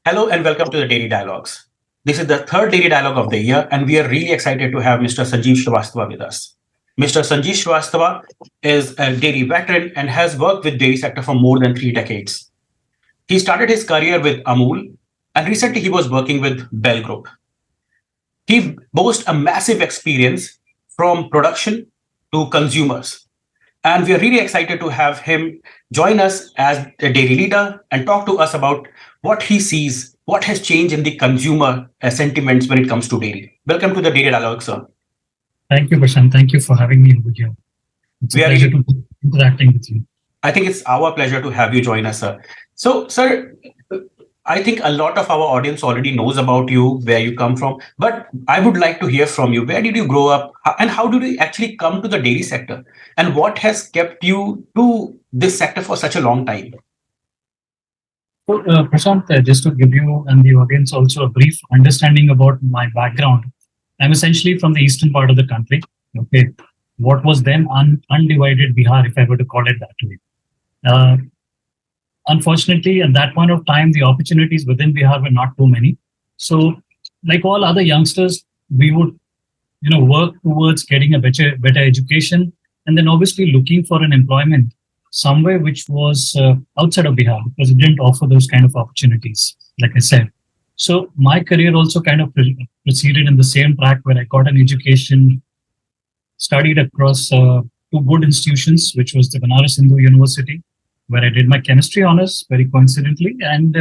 Hello and welcome to the Dairy Dialogues. This is the third Dairy Dialogue of the year, and we are really excited to have Mr. Sanjeev Srivastav with us. Mr. Sanjeev Srivastav is a dairy veteran and has worked with dairy sector for more than 3 decades. He started his career with Amul, and recently he was working with Bell Group. He boasts a massive experience from production to consumers. And we are really excited to have him join us as a dairy leader and talk to us about what he sees, what has changed in the consumer sentiments when it comes to dairy. Welcome to the Dairy Dialogue, sir. Thank you, Prashant. Thank you for having me over here. It's a pleasure to be interacting with you. I think it's our pleasure to have you join us, sir. So, sir, I think a lot of our audience already knows about you, where you come from, but I would like to hear from you. Where did you grow up and how did you actually come to the dairy sector? And what has kept you to this sector for such a long time? So, Prashant, just to give you and the audience also a brief understanding about my background, I'm essentially from the eastern part of the country. Okay, what was then undivided Bihar, if I were to call it that way. Uh, Unfortunately, at that point of time, the opportunities within Bihar were not too many. So, like all other youngsters, we would, work towards getting a better education, and then obviously looking for an employment somewhere which was outside of Bihar because it didn't offer those kind of opportunities. Like I said, so my career also kind of proceeded in the same track where I got an education, studied across two good institutions, which was the Banaras Hindu University, where I did my chemistry honors very coincidentally, and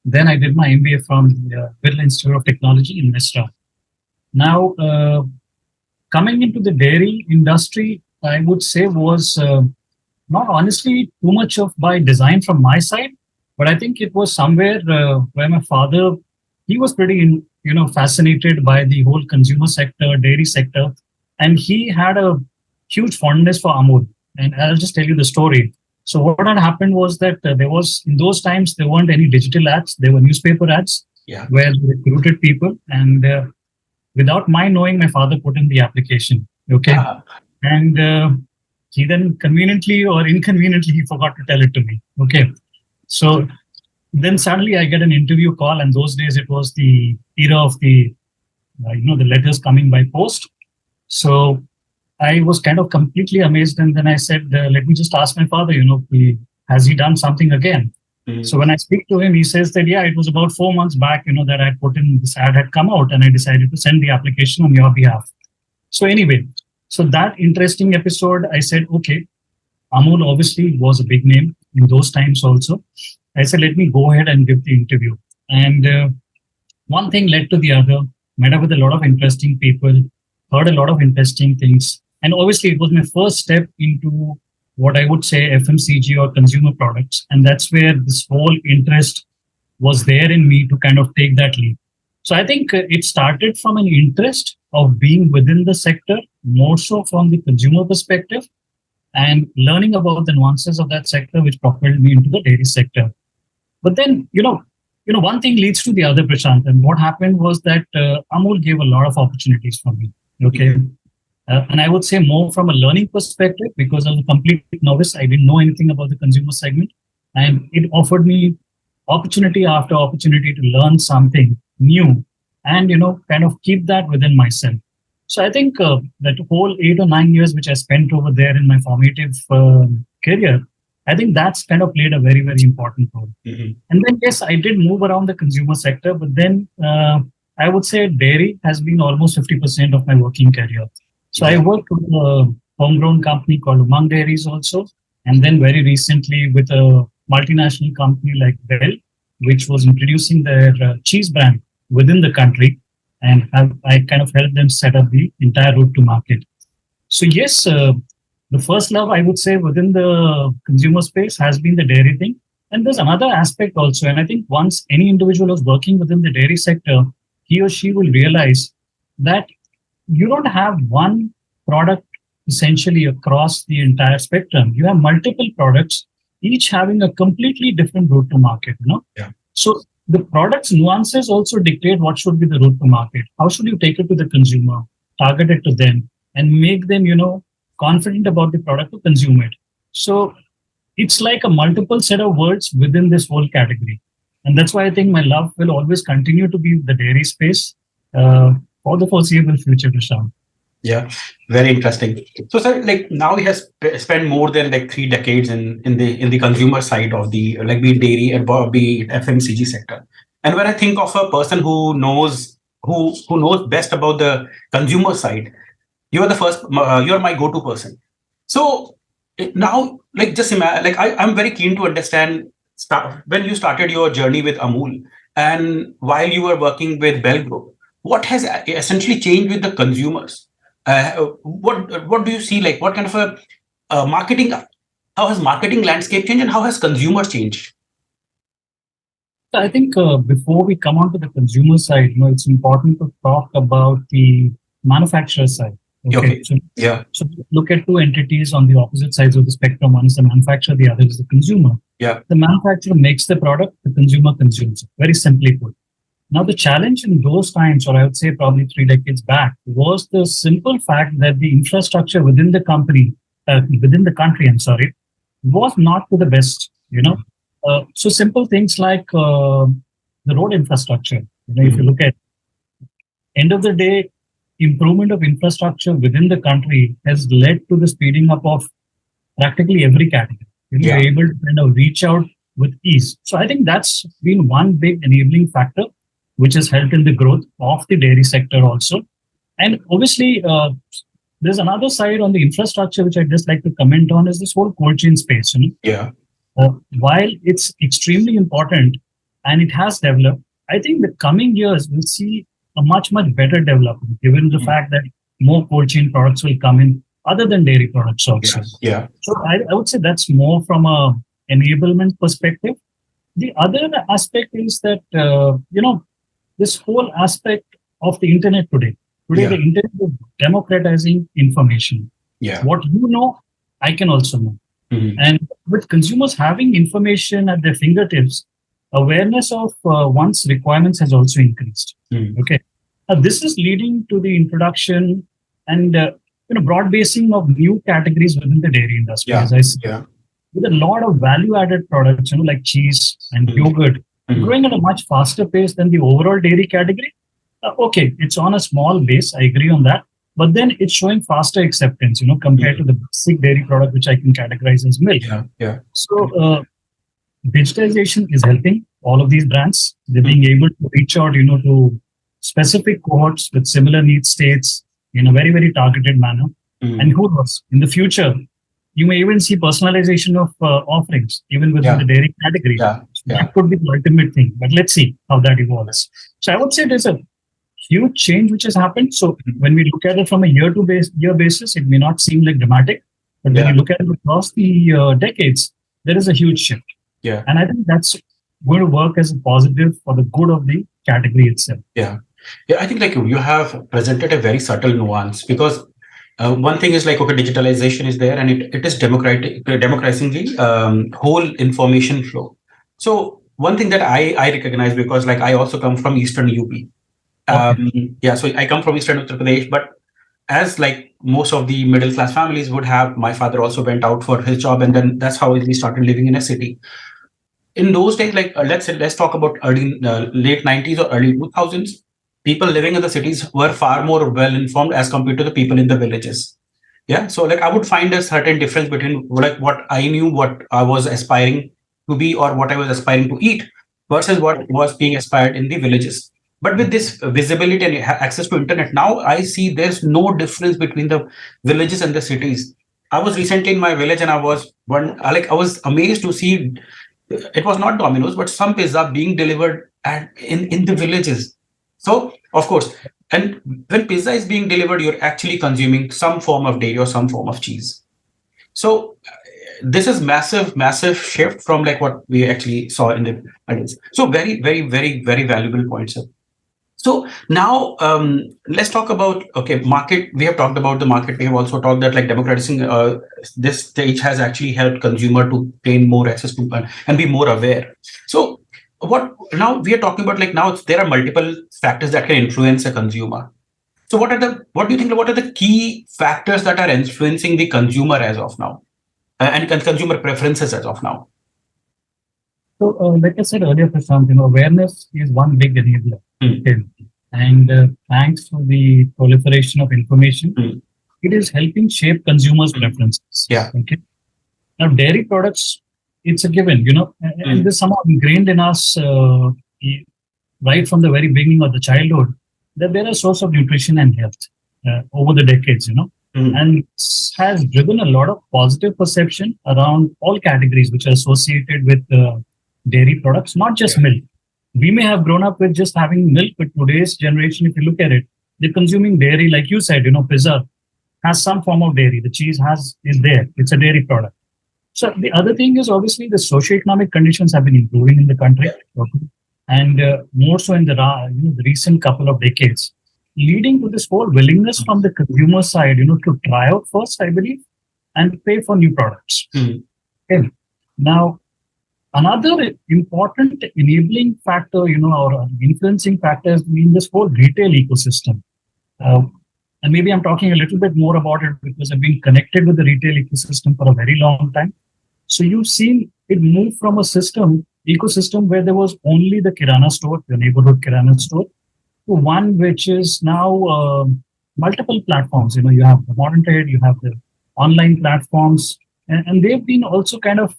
then I did my MBA from the Birla Institute of Technology in Misra. Now, coming into the dairy industry, I would say was not honestly too much of by design from my side, but I think it was somewhere where my father, he was pretty, fascinated by the whole consumer sector, dairy sector, and he had a huge fondness for Amul. And I'll just tell you the story. So what had happened was that there was in those times there weren't any digital ads, there were newspaper ads Yeah. where they recruited people, and without my knowing, my father put in the application. Okay, and he then conveniently or inconveniently he forgot to tell it to me. Okay, so then suddenly I get an interview call, and those days it was the era of the the letters coming by post. So I was kind of completely amazed, and then I said, "Let me just ask my father. Has he done something again?" Mhm. So when I speak to him, he says that yeah, it was about 4 months back, that I put in this ad had come out, and I decided to send the application on your behalf. So anyway, so that interesting episode, I said, okay, Amul obviously was a big name in those times also. I said, let me go ahead and give the interview. And one thing led to the other, met up with a lot of interesting people, heard a lot of interesting things. And obviously, it was my first step into what I would say FMCG or consumer products. And that's where this whole interest was there in me to kind of take that leap. So I think it started from an interest of being within the sector, more so from the consumer perspective, and learning about the nuances of that sector, which propelled me into the dairy sector. But then, one thing leads to the other, Prashant. And what happened was that Amul gave a lot of opportunities for me. Okay. And I would say more from a learning perspective, because I was a complete novice. I didn't know anything about the consumer segment. And it offered me opportunity after opportunity to learn something new and, kind of keep that within myself. So I think that whole 8 or 9 years which I spent over there in my formative career, I think that's kind of played a very, very important role. Mhm. And then, yes, I did move around the consumer sector, but then I would say dairy has been almost 50% of my working career. So I worked with a homegrown company called Umang Dairies also, and then very recently with a multinational company like Bell, which was introducing their cheese brand within the country, and I kind of helped them set up the entire route to market. So yes, the first love I would say within the consumer space has been the dairy thing. And there's another aspect also, and I think once any individual is working within the dairy sector, he or she will realize that you don't have one product essentially across the entire spectrum. You have multiple products, each having a completely different route to market. Yeah. So the product's nuances also dictate what should be the route to market. How should you take it to the consumer, target it to them, and make them, confident about the product to consume it. So it's like a multiple set of words within this whole category. And that's why I think my love will always continue to be the dairy space for the foreseeable future, Prashant. Yeah, very interesting. So, sir, like now we have spent more than like 3 decades in the consumer side of the like be it dairy and be it FMCG sector. And when I think of a person who knows best about the consumer side, you are the first. You are my go-to person. So now, like just imagine, like I'm very keen to understand when you started your journey with Amul and while you were working with Bell Group, what has essentially changed with the consumers? What do you see? Like what kind of a marketing? How has marketing landscape changed, and how has consumers changed? I think before we come on to the consumer side, it's important to talk about the manufacturer side. Okay, Okay. Yeah. so look at two entities on the opposite sides of the spectrum. One is the manufacturer, the other is the consumer. Yeah. The manufacturer makes the product, the consumer consumes it. Very simply put. Now, the challenge in those times, or I would say probably 3 decades back, was the simple fact that the infrastructure within the company, within the country, I'm sorry, was not to the best. So simple things like the road infrastructure. If you look at end of the day, improvement of infrastructure within the country has led to the speeding up of practically every category. Yeah. You're able to kind of reach out with ease. So I think that's been one big enabling factor, which has helped in the growth of the dairy sector also. And obviously, there's another side on the infrastructure which I'd just like to comment on is this whole cold chain space. Yeah. While it's extremely important and it has developed, I think the coming years will see a much, much better development, given the fact that more cold chain products will come in other than dairy products also. Yeah. So I would say that's more from a enablement perspective. The other aspect is that, this whole aspect of the internet today. Today, the internet is democratizing information. Yeah. What you know, I can also know. And with consumers having information at their fingertips, awareness of one's requirements has also increased. Okay, this is leading to the introduction and broad basing of new categories within the dairy industry. As I see, with a lot of value-added products, like cheese and yogurt, growing at a much faster pace than the overall dairy category. Okay, it's on a small base. I agree on that. But then it's showing faster acceptance, compared to the basic dairy product, which I can categorize as milk. So digitalization is helping all of these brands. They're being able to reach out, to specific cohorts with similar need states in a very, very targeted manner. And who knows, in the future, you may even see personalization of offerings, even within the dairy category. So that could be the ultimate thing. But let's see how that evolves. So I would say there's a huge change which has happened. So when we look at it from a year basis, it may not seem like dramatic, but when you look at it across the decades, there is a huge shift. And I think that's going to work as a positive for the good of the category itself. Yeah, I think like you have presented a very subtle nuance because one thing is like, okay, digitalization is there and it is democratizing the whole information flow. So one thing that I recognize, because like I also come from Eastern UP. So I come from Eastern Uttar Pradesh, but as like most of the middle class families would have, my father also went out for his job, and then that's how we started living in a city. In those days, like let's talk about late 90s or early 2000s. People living in the cities were far more well informed as compared to the people in the villages. Yeah, so like I would find a certain difference between like what I knew, what I was aspiring to be, or what I was aspiring to eat, versus what was being aspired in the villages. But with this visibility and access to internet, now I see there's no difference between the villages and the cities. I was recently in my village and I was amazed to see it was not Domino's, but some pizza being delivered in the villages. So of course, and when pizza is being delivered, you're actually consuming some form of dairy or some form of cheese. So this is massive shift from like what we actually saw in the adults. So very, very, very, very valuable points. So now let's talk about market. We have talked about the market. We have also talked that like democratizing this stage has actually helped consumer to gain more access to and be more aware. So what now we are talking about, like now there are multiple factors that can influence a consumer. So what do you think? What are the key factors that are influencing the consumer as of now, and consumer preferences as of now? So, like I said earlier, Prashant, awareness is one big enabler. Mm. Okay. And thanks to the proliferation of information, Mm. it is helping shape consumers' Mm. preferences. Yeah. Okay. Now, dairy products, it's a given, and Mm. this somehow ingrained in us right from the very beginning of the childhood that they're a source of nutrition and health over the decades. Mm. And this has driven a lot of positive perception around all categories which are associated with dairy products, not just Yeah. milk. We may have grown up with just having milk, but today's generation, if you look at it, they're consuming dairy, like you said, pizza has some form of dairy. The cheese is there. It's a dairy product. So the other thing is obviously the socioeconomic conditions have been improving in the country, okay, and more so in the recent couple of decades, leading to this whole willingness from the consumer side, to try out first, I believe, and pay for new products. Mm. Okay. Now, another important enabling factor, or influencing factor has been this whole retail ecosystem. Uh, and maybe I'm talking a little bit more about it because I've been connected with the retail ecosystem for a very long time. So you've seen it move from a ecosystem where there was only the Kirana store, the neighborhood Kirana store, to one which is now multiple platforms. You have the modern trade, you have the online platforms, and they've been also kind of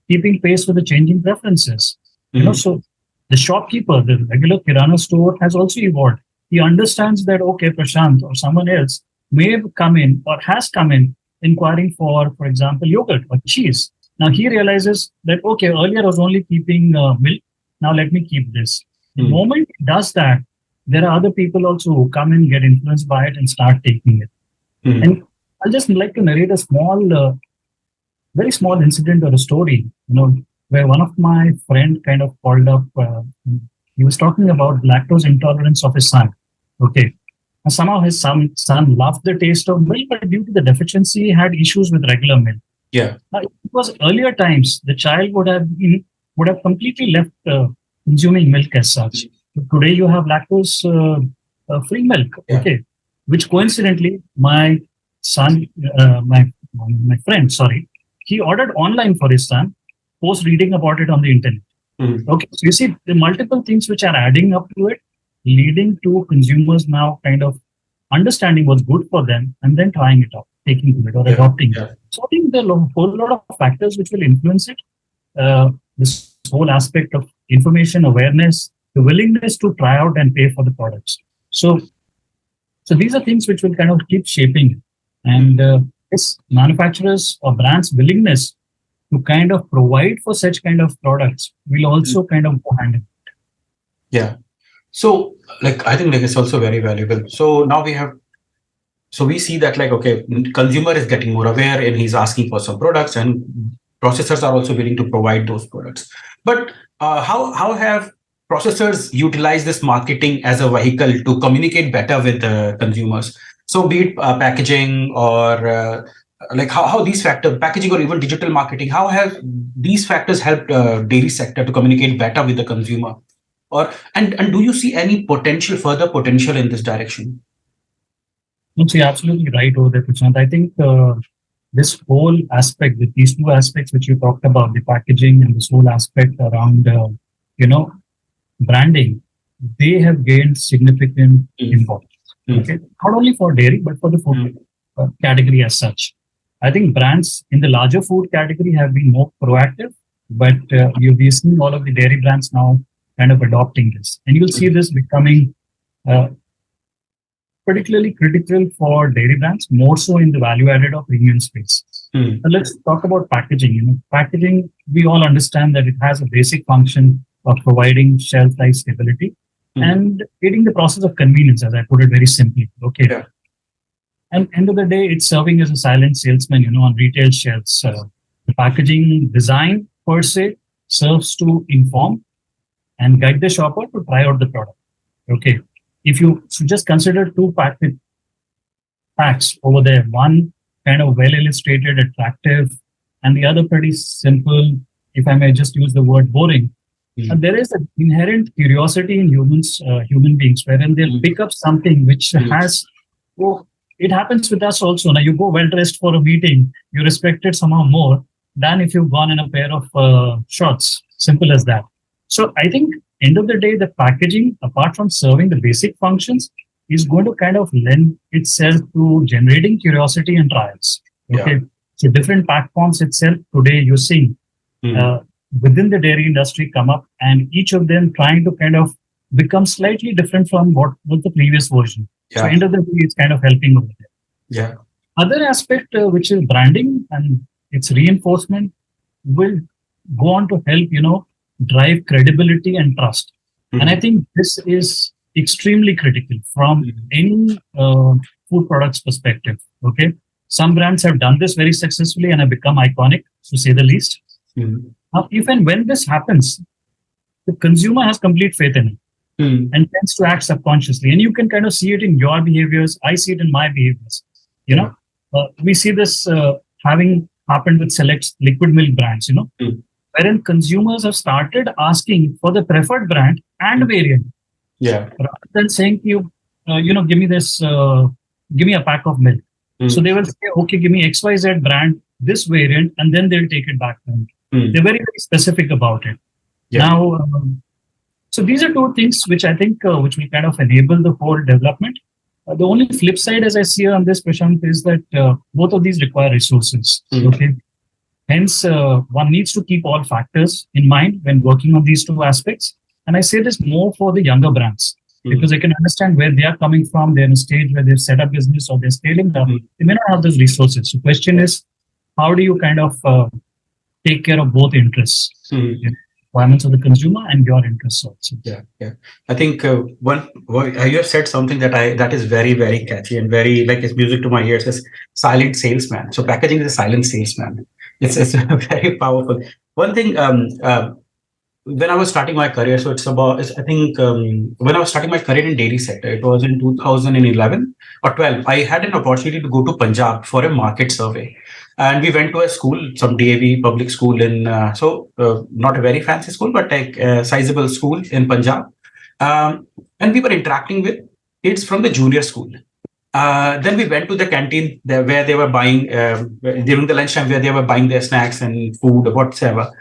keeping pace with the changing preferences. Mm. So the shopkeeper, the regular Kirana store, has also evolved. He understands that okay, Prashant or someone else may have come in or has come in inquiring for example, yogurt or cheese. Now he realizes that okay, earlier I was only keeping milk. Now let me keep this. The Mm. moment he does that, there are other people also who come and get influenced by it and start taking it. Mm. And I'll just like to narrate a very small incident or a story, where one of my friend kind of called up. He was talking about lactose intolerance of his son. Okay. And somehow his son loved the taste of milk, but due to the deficiency, he had issues with regular milk. Yeah. Now, it was earlier times, the child would have completely left consuming milk as such. Today, you have lactose free milk, Yeah. okay, which coincidentally, my son, my friend, sorry, he ordered online for his son, post reading about it on the internet. Mm. Okay, so you see the multiple things which are adding up to it, leading to consumers now kind of understanding what's good for them and then trying it out, taking to it or Yeah. adopting it. Yeah. So I think there are a whole lot of factors which will influence it. This whole aspect of information awareness, the willingness to try out and pay for the products. So these are things which will kind of keep shaping it. And yes, manufacturers or brands' willingness to kind of provide for such kind of products will also kind of go hand in hand. Yeah. So, like, I think like it's also very valuable. So now we see that like, okay, consumer is getting more aware and he's asking for some products, and processors are also willing to provide those products. But how have processors utilized this marketing as a vehicle to communicate better with the consumers? So be it packaging or like how these factors, packaging or even digital marketing, how have these factors helped dairy sector to communicate better with the consumer? Or and do you see any further potential in this direction? So you're absolutely right over there, Prashant. I think this whole aspect, these two aspects which you talked about, the packaging and this whole aspect around, branding, they have gained significant importance. Okay, not only for dairy but for the food category as such. I think brands in the larger food category have been more proactive, but you've seen all of the dairy brands now kind of adopting this, and you'll see this becoming particularly critical for dairy brands, more so in the value added or premium space. Let's talk about packaging. Packaging, we all understand that it has a basic function of providing shelf life stability and aiding the process of convenience, as I put it very simply. Okay. Yeah. And end of the day, it's serving as a silent salesman, on retail shelves. The packaging design per se serves to inform and guide the shopper to try out the product. Okay. If you just consider two packs over there, one kind of well illustrated, attractive, and the other pretty simple, if I may just use the word boring. And there is an inherent curiosity in human beings, wherein they'll pick up something which has, it happens with us also. Now you go well dressed for a meeting, you respect it somehow more than if you've gone in a pair of shorts. Simple as that. So I think end of the day, the packaging, apart from serving the basic functions, is going to kind of lend itself to generating curiosity and trials. Okay. Yeah. So different pack forms itself today you're seeing uh, within the dairy industry come up, and each of them trying to kind of become slightly different from what was the previous version. So Yeah. end of the day, it's kind of helping over there. Yeah. Other aspect, which is branding and its reinforcement, will go on to help, drive credibility and trust. And I think this is extremely critical from any food products perspective. Okay. Some brands have done this very successfully and have become iconic, to say the least. Now, if and when this happens, the consumer has complete faith in it and tends to act subconsciously. And you can kind of see it in your behaviors. I see it in my behaviors. We see this having happened with select liquid milk brands, wherein consumers have started asking for the preferred brand and variant. Yeah. Rather than saying to you, give me this, give me a pack of milk. So they will say, okay, give me XYZ brand, this variant, and then they'll take it back home. They're very, very specific about it. Yeah. Now, so these are two things which I think which will kind of enable the whole development. The only flip side, as I see on this, Prashant, is that both of these require resources. Okay. Hence, one needs to keep all factors in mind when working on these two aspects. And I say this more for the younger brands because they can understand where they are coming from. They're in a stage where they've set up business or they're scaling up. They may not have those resources. So the question is, how do you kind of take care of both interests? Requirements of the consumer and your interests also. Yeah. I think you have said something that is very, very catchy and very like it's music to my ears. Is silent salesman. So packaging is a silent salesman. It's very powerful. One thing, when I was starting my career, so when I was starting my career in dairy sector, it was in 2011 or 12. I had an opportunity to go to Punjab for a market survey. And we went to a school, some DAV public school in, not a very fancy school, but a sizable school in Punjab. And we were interacting with kids from the junior school. Then we went to the canteen where they were buying, during the lunchtime, where they were buying their snacks and food or whatever.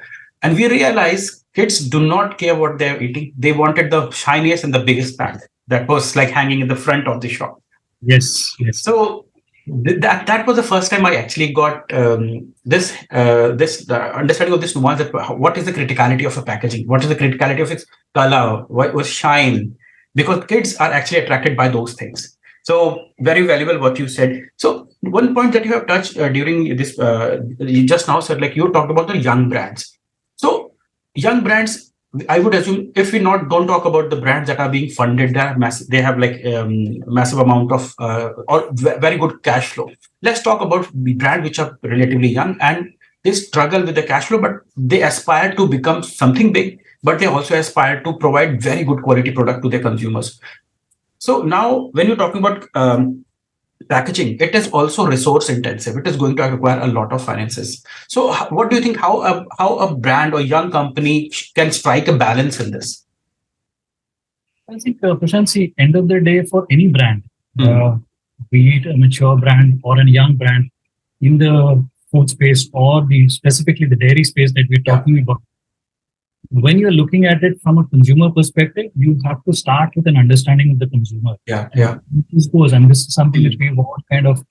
And we realized kids do not care what they're eating. They wanted the shiniest and the biggest pack that was like hanging in the front of the shop. Yes. So that was the first time I actually got this understanding of this nuance that what is the criticality of a packaging, what is the criticality of its color, what was shine, because kids are actually attracted by those things. So very valuable what you said. So one point that you have touched during this, you just now said, like you talked about the young brands. So young brands, I would assume if we don't talk about the brands that are being funded, they have like massive amount of or very good cash flow. Let's talk about the brand which are relatively young and they struggle with the cash flow, but they aspire to become something big, but they also aspire to provide very good quality product to their consumers. So now when you're talking about packaging, it is also resource intensive. It is going to require a lot of finances. So what do you think, how a brand or young company can strike a balance in this? I think, Prashant, see, end of the day, for any brand, be it a mature brand or a young brand in the food space or specifically the dairy space that we're talking about, when you're looking at it from a consumer perspective, you have to start with an understanding of the consumer. This goes, and this is something that we've all kind of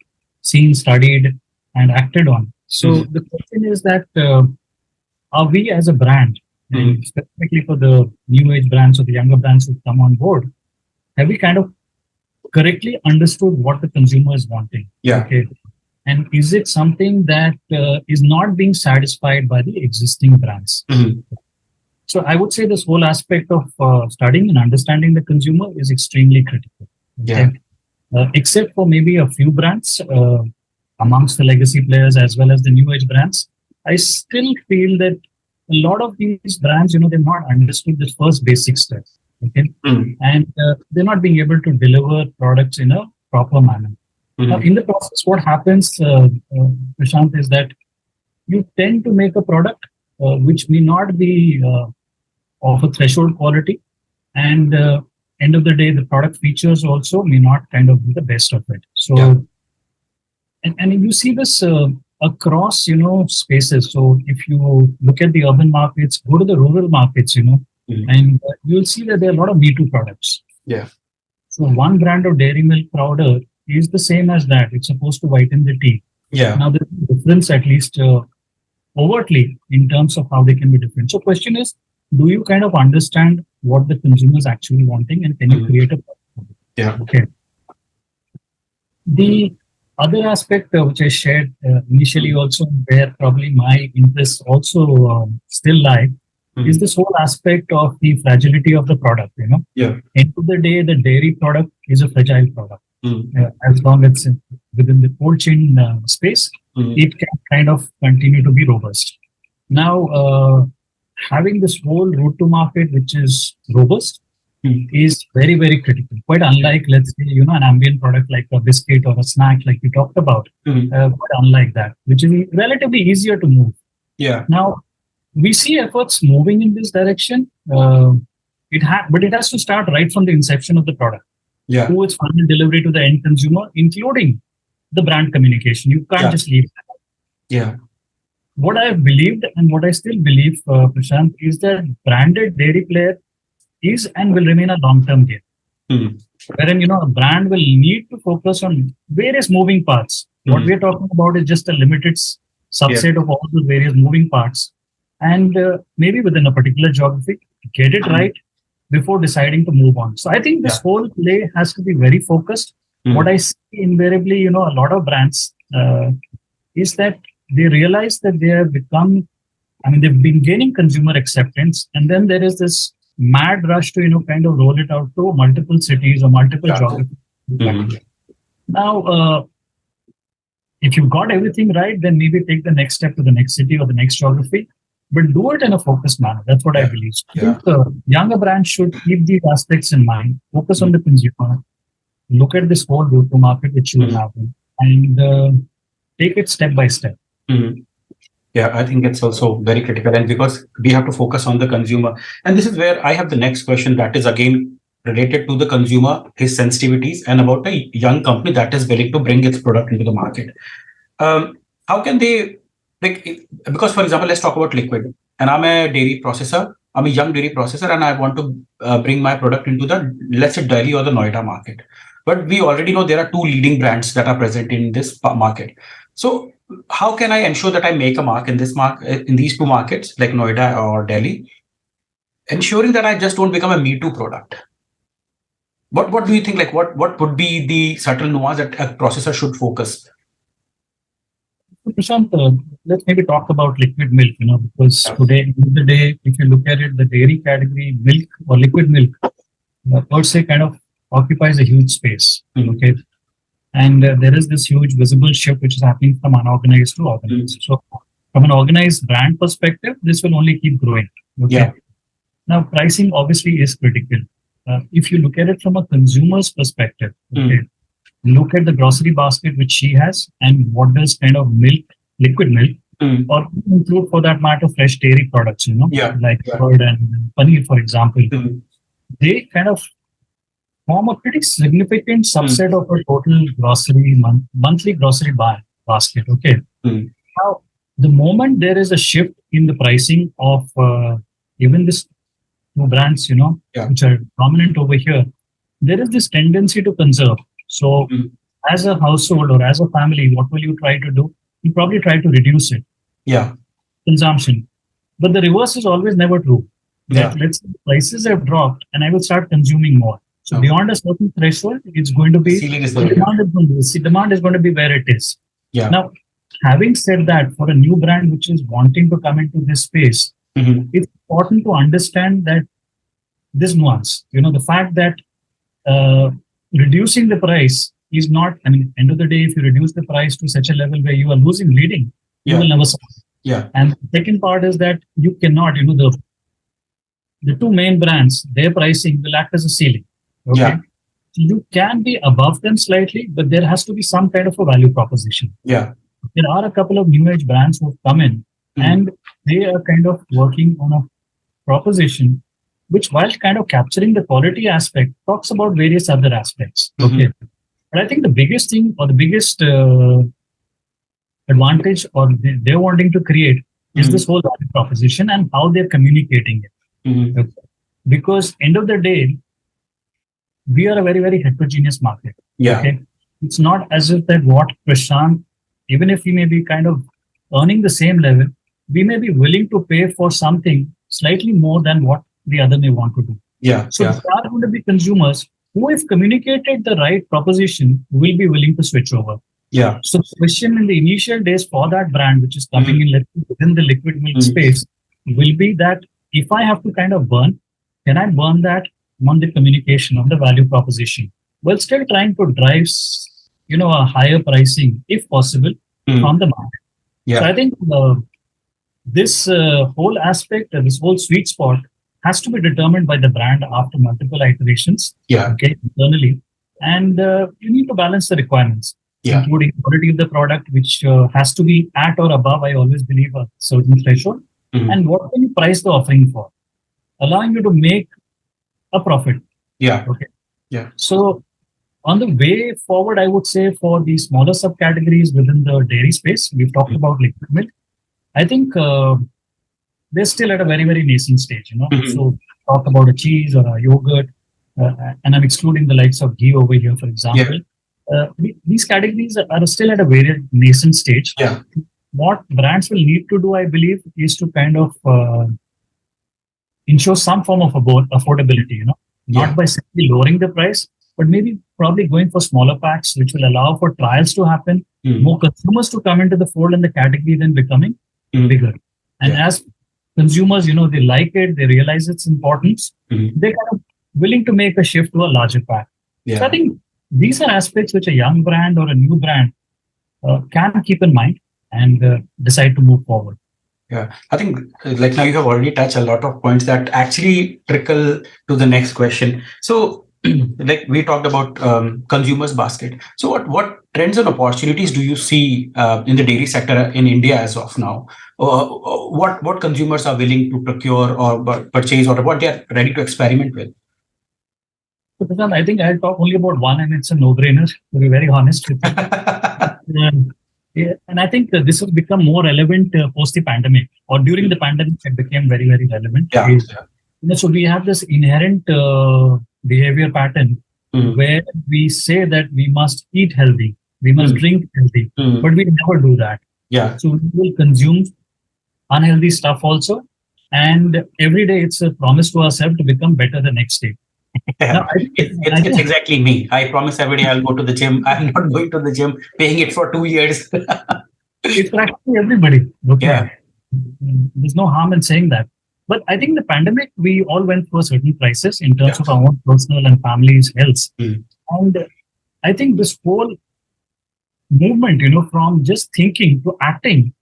seen, studied, and acted on. So the question is that are we as a brand, and specifically for the new age brands or the younger brands who come on board, have we kind of correctly understood what the consumer is wanting? Okay. And is it something that is not being satisfied by the existing brands? So I would say this whole aspect of studying and understanding the consumer is extremely critical. Except for maybe a few brands amongst the legacy players as well as the new age brands, I still feel that a lot of these brands, they've not understood the first basic step. Okay. And they're not being able to deliver products in a proper manner. Now, in the process, what happens, Prashant, is that you tend to make a product which may not be of a threshold quality, and end of the day, the product features also may not kind of be the best of it. So, and you see this across, spaces. So if you look at the urban markets, go to the rural markets, and you'll see that there are a lot of Me Too products. Yeah. So one brand of dairy milk powder is the same as that. It's supposed to whiten the tea. Yeah. Now there's a difference, at least overtly, in terms of how they can be different. So question is, do you kind of understand what the consumer is actually wanting, and can you create a product? Yeah. Okay. The other aspect which I shared initially also, where probably my interests also still lie, is this whole aspect of the fragility of the product. Yeah. End of the day, the dairy product is a fragile product. Mm. As long as it's within the cold chain space, it can kind of continue to be robust. Now, having this whole route to market, which is robust, is very, very critical. Quite unlike, let's say, an ambient product like a biscuit or a snack, like we talked about. Quite unlike that, which is relatively easier to move. Yeah. Now, we see efforts moving in this direction. But it has to start right from the inception of the product. Yeah. To its final delivery to the end consumer, including the brand communication. You can't just leave that. Yeah. What I've believed and what I still believe, Prashant, is that branded dairy player is and will remain a long-term game. Wherein, a brand will need to focus on various moving parts. What we're talking about is just a limited subset of all the various moving parts. And maybe within a particular geography, get it right before deciding to move on. So I think this whole play has to be very focused. What I see invariably, a lot of brands is that they realize that they have become, they've been gaining consumer acceptance. And then there is this mad rush to, kind of roll it out to multiple cities or multiple geographies. Now, if you've got everything right, then maybe take the next step to the next city or the next geography, but do it in a focused manner. That's what I believe. I think younger brands should keep these aspects in mind, focus on the consumer, look at this whole route to market which you have, and take it step by step. Yeah, I think it's also very critical, and because we have to focus on the consumer. And this is where I have the next question that is again related to the consumer, his sensitivities, and about a young company that is willing to bring its product into the market. How can they, because for example, let's talk about liquid, and I'm a dairy processor, I'm a young dairy processor, and I want to bring my product into the, let's say, Delhi or the Noida market. But we already know there are two leading brands that are present in this market. So how can I ensure that I make a mark in this in these two markets, like Noida or Delhi, ensuring that I just don't become a Me Too product? What do you think? Like, what would be the subtle nuance that a processor should focus? Prashant, let's maybe talk about liquid milk, because today, in the day, if you look at it, the dairy category, milk or liquid milk, per se, kind of occupies a huge space. Okay. And there is this huge visible shift which is happening from unorganized to organized. So from an organized brand perspective, this will only keep growing. Okay. Now, pricing obviously is critical. If you look at it from a consumer's perspective, okay, look at the grocery basket which she has and what does kind of milk, liquid milk, or include for that matter fresh dairy products, like curd and paneer, for example. They kind of form a pretty significant subset of a total grocery monthly grocery basket. Okay. Now, the moment there is a shift in the pricing of even these two brands, which are dominant over here, there is this tendency to conserve. So, as a household or as a family, what will you try to do? You probably try to reduce it. Consumption. But the reverse is always never true. Let's say the prices have dropped and I will start consuming more. So beyond a certain threshold, it's going to be demand is going to be where it is. Now, having said that, for a new brand which is wanting to come into this space, it's important to understand that this nuance. The fact that reducing the price is not. End of the day, if you reduce the price to such a level where you are losing leading, you will never survive. And the second part is that you cannot. The two main brands, their pricing will act as a ceiling. Okay. You can be above them slightly, but there has to be some kind of a value proposition. There are a couple of new age brands who have come in and they are kind of working on a proposition which, while kind of capturing the quality aspect, talks about various other aspects. Okay. But I think the biggest thing or the biggest advantage or they're wanting to create is Mm-hmm. this whole value proposition and how they're communicating it. Mm-hmm. Okay? Because end of the day, we are a very, very heterogeneous market. Yeah. Okay. It's not as if that what Prashant, even if we may be kind of earning the same level, we may be willing to pay for something slightly more than what the other may want to do. Yeah. So Yeah. there are going to be consumers who, if communicated the right proposition, will be willing to switch over. Yeah. So the question in the initial days for that brand, which is coming Mm-hmm. in within the liquid milk Mm-hmm. space, will be that if I have to kind of burn, can I burn that on the communication, on the value proposition, while still trying to drive, a higher pricing, if possible, Mm-hmm. from the market. So Yeah. I think this whole aspect, this whole sweet spot has to be determined by the brand after multiple iterations, Yeah. okay, internally. And you need to balance the requirements, Yeah. including quality of the product, which has to be at or above, I always believe, a certain threshold. Mm-hmm. And what can you price the offering for? Allowing you to make a profit. Yeah. Okay. Yeah. So on the way forward, I would say for the smaller subcategories within the dairy space, we've talked about liquid milk. I think they're still at a very, very nascent stage, Mm-hmm. So talk about a cheese or a yogurt, and I'm excluding the likes of ghee over here, for example. These categories are still at a very nascent stage. Yeah. What brands will need to do, I believe, is to kind of ensure some form of affordability, Yeah. not by simply lowering the price, but maybe probably going for smaller packs, which will allow for trials to happen, Mm-hmm. more consumers to come into the fold, and the category then becoming Mm-hmm. bigger. And Yeah. as consumers, they like it, they realize its importance, Mm-hmm. they're kind of willing to make a shift to a larger pack. So I Yeah. think these are aspects which a young brand or a new brand can keep in mind and decide to move forward. Yeah, I think like now you have already touched a lot of points that actually trickle to the next question. So, like we talked about consumers basket. So, what trends and opportunities do you see in the dairy sector in India as of now? What consumers are willing to procure or purchase, or what they are ready to experiment with? So, Prashant, I think I'll talk only about one, and it's a no-brainer, to be very honest with you. Yeah, and I think this has become more relevant post the pandemic, or during the pandemic, it became very, very relevant. Yeah. So we have this inherent behavior pattern Mm. where we say that we must eat healthy, we must Mm. drink healthy, Mm. but we never do that. Yeah. So we will consume unhealthy stuff also, and every day it's a promise to ourselves to become better the next day. Now, I think, It's exactly me. I promise every day I'll go to the gym. I'm not going to the gym, paying it for 2 years. it's practically everybody. Okay. Yeah. There's no harm in saying that. But I think the pandemic, we all went through a certain crisis in terms of our own personal and family's health. Mm. And I think this whole movement, from just thinking to acting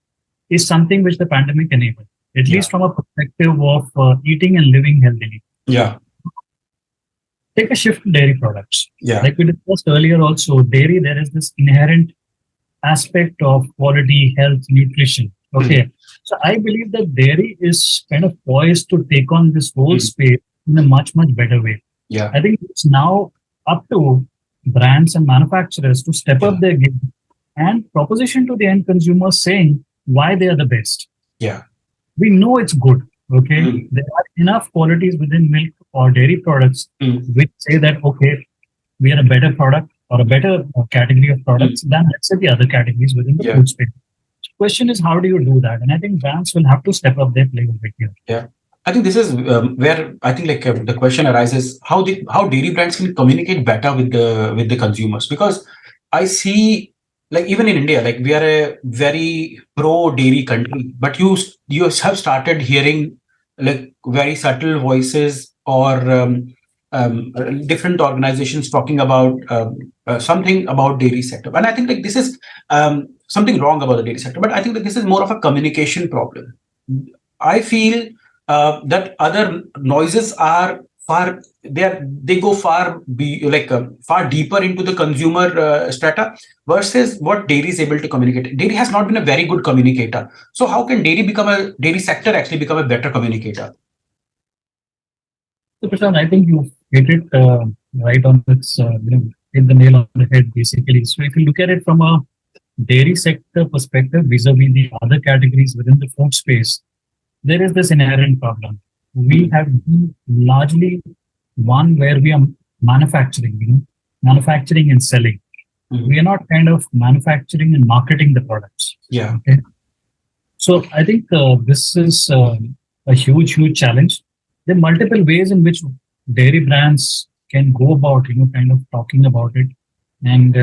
is something which the pandemic enabled, at least from a perspective of eating and living healthily. Yeah. Take a shift to dairy products. Yeah. Like we discussed earlier also, dairy, there is this inherent aspect of quality, health, nutrition. Okay. So I believe that dairy is kind of poised to take on this whole space in a much, much better way. Yeah. I think it's now up to brands and manufacturers to step up their game and proposition to the end consumer saying why they are the best. Yeah. We know it's good. Okay. There are enough qualities within milk or dairy products which say that, okay, we are a better product or a better category of products than, let's say, the other categories within the food space. Question is, how do you do that? And I think brands will have to step up their play over here. Yeah, I think this is where I think the question arises: how dairy brands can communicate better with the consumers? Because I see, like even in India, like we are a very pro dairy country, but you have started hearing like very subtle voices or different organizations talking about something about dairy sector, and I think like this is something wrong about the dairy sector. But I think that this is more of a communication problem. I feel that other noises are far they go far far deeper into the consumer strata versus what dairy is able to communicate. Dairy has not been a very good communicator. So how can dairy sector actually become a better communicator? So, Prashant, I think you hit it right on its, hit the nail on the head, basically. So, if you look at it from a dairy sector perspective vis-a-vis the other categories within the food space, there is this inherent problem. We Mm, have been largely one where we are manufacturing, manufacturing and selling. We mm, are not kind of manufacturing and marketing the products. yeah. Okay. So I think this is a huge, huge challenge. There are multiple ways in which dairy brands can go about, kind of talking about it. And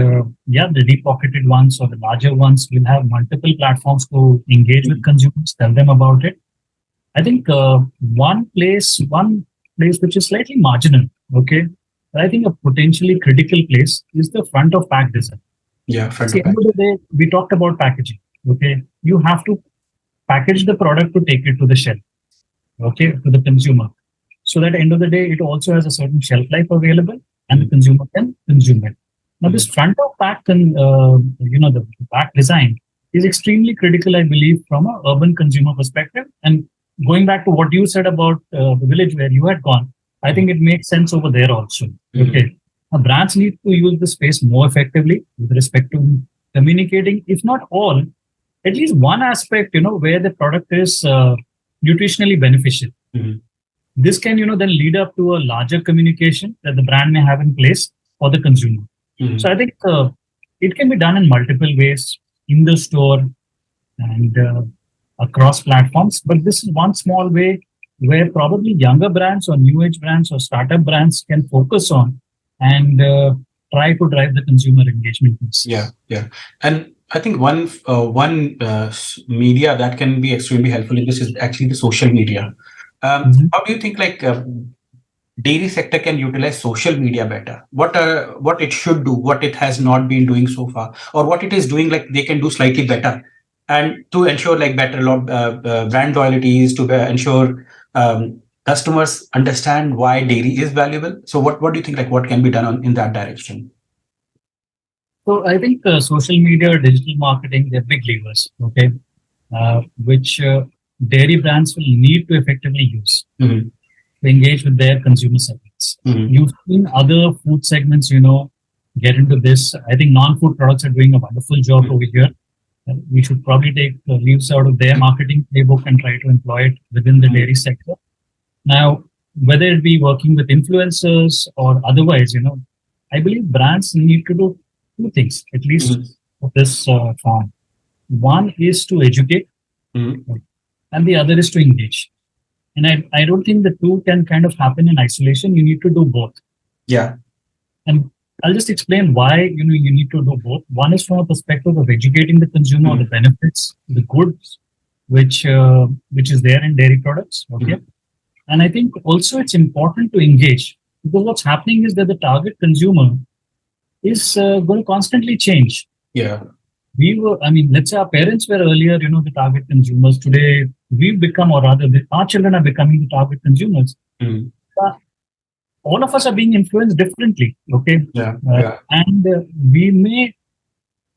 yeah, the deep pocketed ones or the larger ones will have multiple platforms to engage with Mm, consumers, tell them about it. I think one place which is slightly marginal, okay, but I think a potentially critical place is the front of pack design. yeah. Front See, of end pack. of the day, we talked about packaging. Okay, you have to package the product to take it to the shelf, okay, to the consumer. So that end of the day, it also has a certain shelf life available, and the Mm, consumer can consume it. Now, this mm, front of pack and the pack design is extremely critical, I believe, from a urban consumer perspective. And going back to what you said about the village where you had gone, I mm, think it makes sense over there also. mm, Okay, now, brands need to use the space more effectively with respect to communicating, if not all, at least one aspect, where the product is nutritionally beneficial. mm, This can, then lead up to a larger communication that the brand may have in place for the consumer. So mm. I think it can be done in multiple ways in the store and across platforms. But this is one small way where probably younger brands or new age brands or startup brands can focus on and try to drive the consumer engagement piece. Yeah, yeah. And I think one media that can be extremely helpful in this is actually the social media. Mhm. How do you think like dairy sector can utilize social media better? What it should do, what it has not been doing so far, or what it is doing like they can do slightly better, and to ensure like better brand loyalties, to ensure customers understand why dairy is valuable. So what do you think like what can be done in that direction? So I think social media, digital marketing, they're big levers, okay, which dairy brands will need to effectively use Mm-hmm. to engage with their consumer segments. Mm-hmm. You've seen other food segments, get into this. I think non-food products are doing a wonderful job over here. We should probably take leaves out of their marketing playbook and try to employ it within the dairy sector. Now, whether it be working with influencers or otherwise, I believe brands need to do two things, at least Mm-hmm. for this form. One is to educate, Mm-hmm. and the other is to engage. And I don't think the two can kind of happen in isolation. You need to do both. Yeah. And I'll just explain why you need to do both. One is from a perspective of educating the consumer on the Mm-hmm. benefits, the goods, which is there in dairy products. Okay, Mm-hmm. and I think also it's important to engage because what's happening is that the target consumer is going to constantly change. Yeah. I mean, let's say our parents were earlier, the target consumers. Today, we've become, or rather, our children are becoming the target consumers. Mm-hmm. Uh, all of us are being influenced differently, okay? Yeah. Yeah. And we may,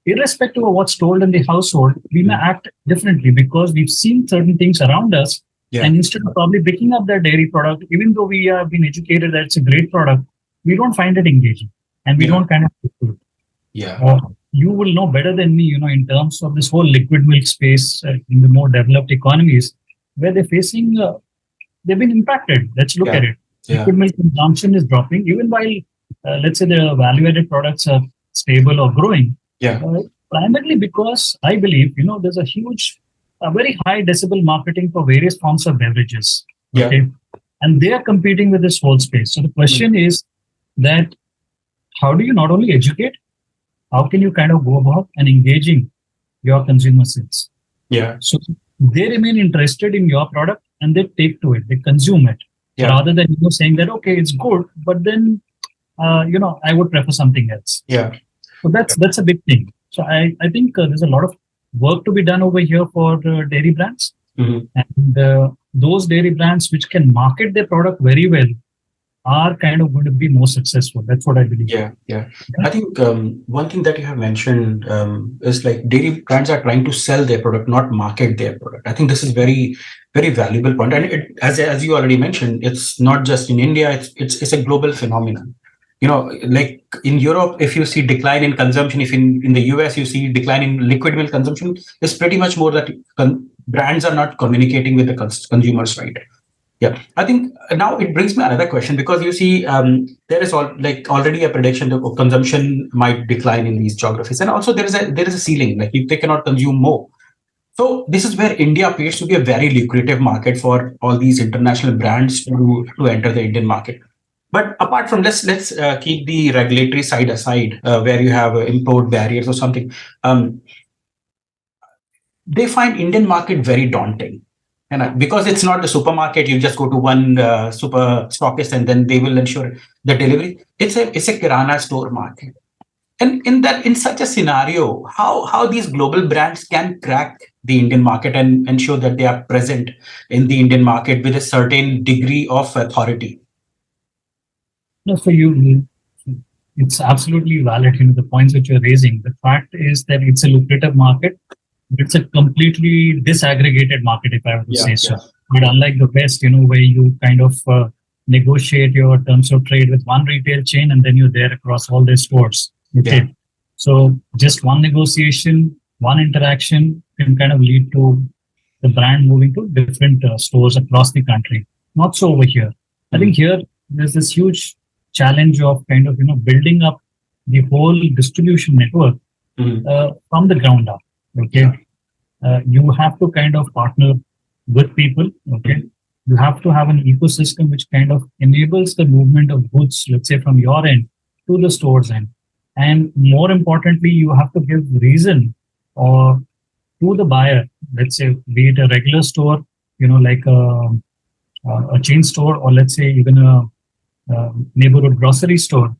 irrespective of what's told in the household, we may Mm-hmm. act differently because we've seen certain things around us. Yeah. And instead of probably picking up that dairy product, even though we have been educated that it's a great product, we don't find it engaging and we Yeah. don't kind of stick to it. Yeah. You will know better than me, in terms of this whole liquid milk space in the more developed economies where they've been impacted. Let's look Yeah. at it. Yeah. Liquid milk consumption is dropping, even while, let's say, the value added products are stable or growing. Yeah. Primarily because I believe, there's a very high decibel marketing for various forms of beverages. Yeah. Okay. And they are competing with this whole space. So the question is that how do you not only educate, how can you kind of go about and engaging your consumer sets? Yeah. So they remain interested in your product and they take to it, they consume it, Yeah. rather than saying that okay, it's good, but then I would prefer something else. Yeah. So that's a big thing. So I think there's a lot of work to be done over here for dairy brands, Mm-hmm. and those dairy brands which can market their product very well are kind of going to be more successful. That's what I believe. Yeah, yeah. I think one thing that you have mentioned is like dairy brands are trying to sell their product, not market their product. I think this is very, very valuable point. And as you already mentioned, it's not just in India; it's a global phenomenon. like in Europe, if you see decline in consumption, if in the US you see decline in liquid milk consumption, it's pretty much more that brands are not communicating with the consumers, right? Yeah, I think now it brings me another question, because you see, there is already a prediction that consumption might decline in these geographies, and also there is a ceiling, like they cannot consume more. So this is where India appears to be a very lucrative market for all these international brands to enter the Indian market. But apart from, let's keep the regulatory side aside, where you have import barriers or something. They find Indian market very daunting. And because it's not the supermarket, you just go to one super stockist and then they will ensure the delivery. It's a kirana store market. And in such a scenario, how these global brands can crack the Indian market and ensure that they are present in the Indian market with a certain degree of authority? No, it's absolutely valid. The points which you're raising. The fact is that it's a lucrative market. It's a completely disaggregated market, if I were to say so. But unlike the West, where you kind of negotiate your terms of trade with one retail chain and then you're there across all their stores. Okay. Yeah. So just one negotiation, one interaction can kind of lead to the brand moving to different stores across the country. Not so over here. I think here there's this huge challenge of kind of building up the whole distribution network from the ground up. Okay, you have to kind of partner with people. Okay, you have to have an ecosystem which kind of enables the movement of goods, let's say from your end to the store's end, and more importantly, you have to give reason or to the buyer. Let's say, be it a regular store, like a chain store, or let's say even a neighborhood grocery store.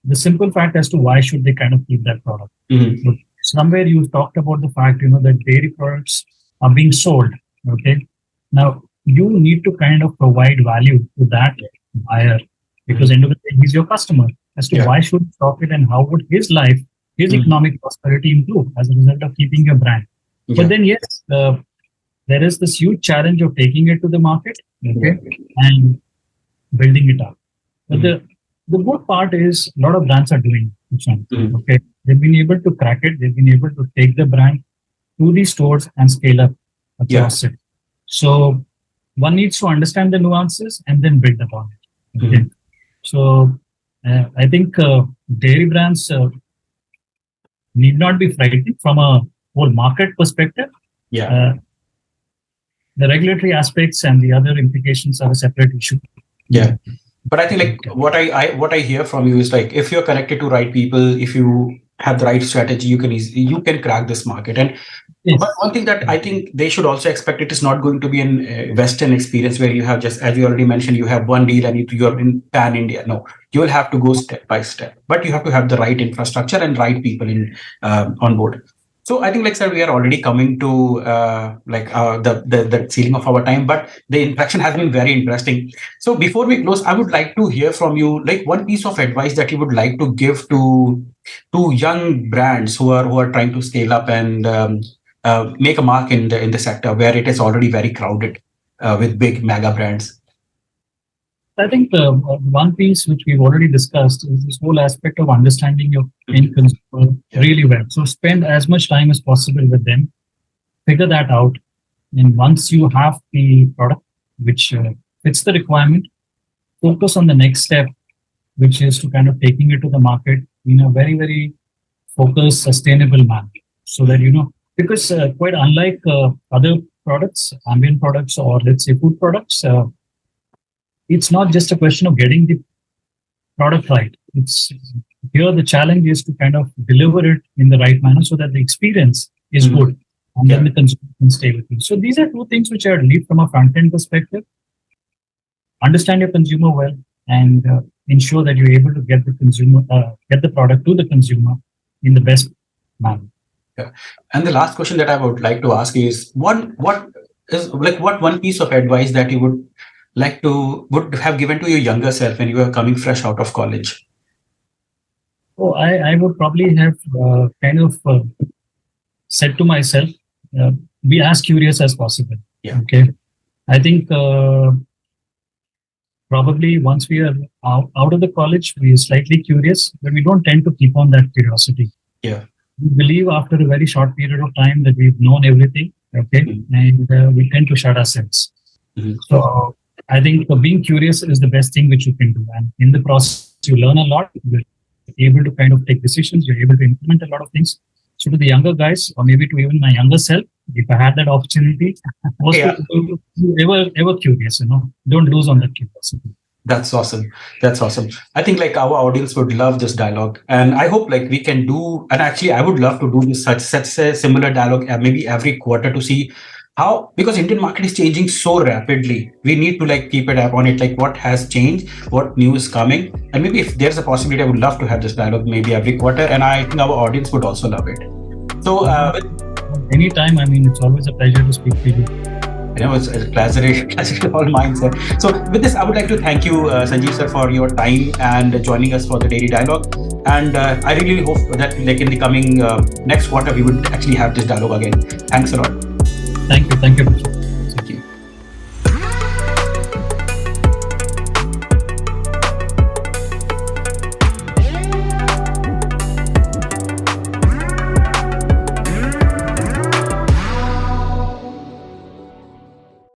The simple fact as to why should they kind of keep that product. Mm-hmm. Somewhere you talked about the fact, that dairy products are being sold. Okay. Now you need to kind of provide value to that buyer, because end of the day, he's your customer, as to why should he stock it and how would his life, his economic prosperity improve as a result of keeping your brand. But then, yes, there is this huge challenge of taking it to the market, okay, and building it up. But the good part is a lot of brands are doing it. Okay. They've been able to crack it. They've been able to take the brand to the stores and scale up across it. So one needs to understand the nuances and then build upon it. Okay. So I think dairy brands need not be frightened from a whole market perspective. The regulatory aspects and the other implications are a separate issue. Yeah. But I think like what I hear from you is like, if you're connected to right people, if you have the right strategy, you can crack this market. And but one thing that I think they should also expect, it is not going to be an Western experience where you have just, as you already mentioned, you have one deal and you're in pan India. No, you will have to go step by step, but you have to have the right infrastructure and right people in on board. So I think, like sir, we are already coming to the ceiling of our time, but the interaction has been very interesting. So before we close, I would like to hear from you, like one piece of advice that you would like to give to young brands who are trying to scale up and make a mark in the sector where it is already very crowded with big mega brands. I think one piece which we've already discussed is this whole aspect of understanding your end consumer really well. So spend as much time as possible with them, figure that out. And once you have the product which fits the requirement, focus on the next step, which is to kind of taking it to the market in a very, very focused, sustainable manner. So that, because quite unlike other products, ambient products, or let's say food products, it's not just a question of getting the product right. It's here the challenge is to kind of deliver it in the right manner so that the experience is good, and then the consumer can stay with you. So these are two things which I would leave from a front-end perspective. Understand your consumer well, and ensure that you're able to get the product to the consumer in the best manner. Yeah. And the last question that I would like to ask is what one piece of advice that you would have given to your younger self when you were coming fresh out of college? Oh, I would probably have said to myself, be as curious as possible. Yeah. Okay. I think probably once we are out of the college, we are slightly curious, but we don't tend to keep on that curiosity. Yeah. We believe after a very short period of time that we've known everything, okay, and we tend to shut ourselves. So I think being curious is the best thing which you can do, and in the process you learn a lot. You're able to kind of take decisions. You're able to implement a lot of things. So to the younger guys, or maybe to even my younger self, if I had that opportunity, was to ever curious. Don't lose on that curiosity. That's awesome. That's awesome. I think like our audience would love this dialogue, and I hope like we can do. And actually, I would love to do this such a similar dialogue, maybe every quarter, to see how, because Indian market is changing so rapidly. We need to like keep it up on it, like what has changed, what new is coming, and maybe if there's a possibility, I would love to have this dialogue maybe every quarter, and I think our audience would also love it. So anytime, I mean, it's always a pleasure to speak to you. It's a pleasure all mine, sir. So with this, I would like to thank you, Sanjeev sir, for your time and joining us for the Dairy Dialogue. And I really hope that like in the coming next quarter, we would actually have this dialogue again. Thanks a lot. Thank you.